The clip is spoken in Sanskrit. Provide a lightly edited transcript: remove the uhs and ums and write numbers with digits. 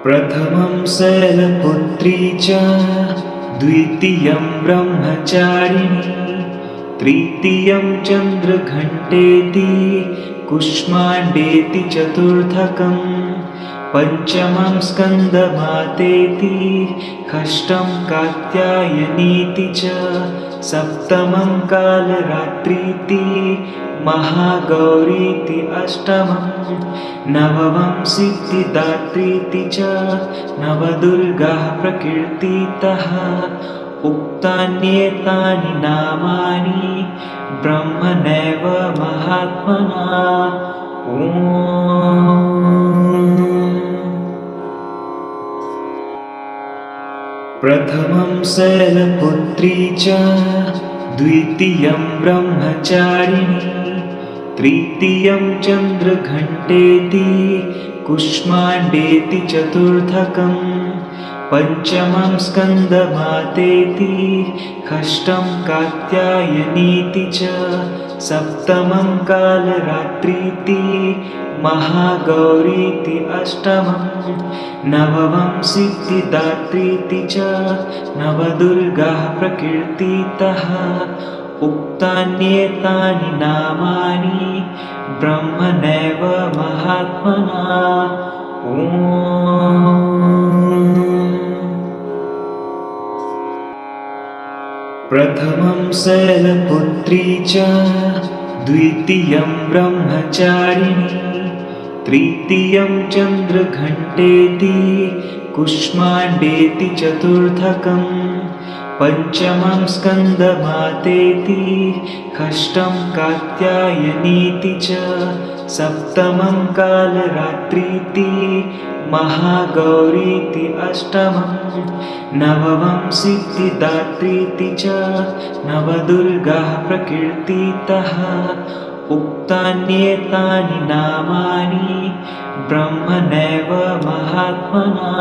प्रथमं शैलपुत्री च द्वितीयं ब्रह्मचारिणी तृतीयं चन्द्रघण्टेति कुष्माण्डेति चतुर्थकं पञ्चमं स्कन्दमातेति षष्ठं कात्यायनीति च सप्तमं कालरात्रीति महागौरीति अष्टमं नवमं सिद्धिदात्रीति च नवदुर्गाः प्रकीर्तितः उक्तान्येतानि नामानि ब्रह्मणैव महात्मना। प्रथमं शैलपुत्री च द्वितीयं ब्रह्मचारिणी तृतीयं चन्द्रघण्टेति कुष्माण्डेति चतुर्थकं पञ्चमं स्कन्दमातेति षष्ठं कात्यायनीति च सप्तमं कालरात्रीति महागौरीति अष्टमं नवमं सिद्धिदात्रीति च नवदुर्गाः प्रकीर्तितः उक्तान्येतानि नामानि ब्रह्मणैव महात्मना। प्रथमं शैलपुत्री च द्वितीयं ब्रह्मचारिणी तृतीयं चन्द्रघण्टेति कुष्माण्डेति चतुर्थकं पञ्चमं स्कन्दमातेति षष्ठं कात्यायनीति च सप्तमं कालरात्रीति महागौरीति अष्टमं नवमं सिद्धिदात्रीति च नवदुर्गाः प्रकीर्तितः उक्तान्येतानि नामानि ब्रह्मणैव महात्मना।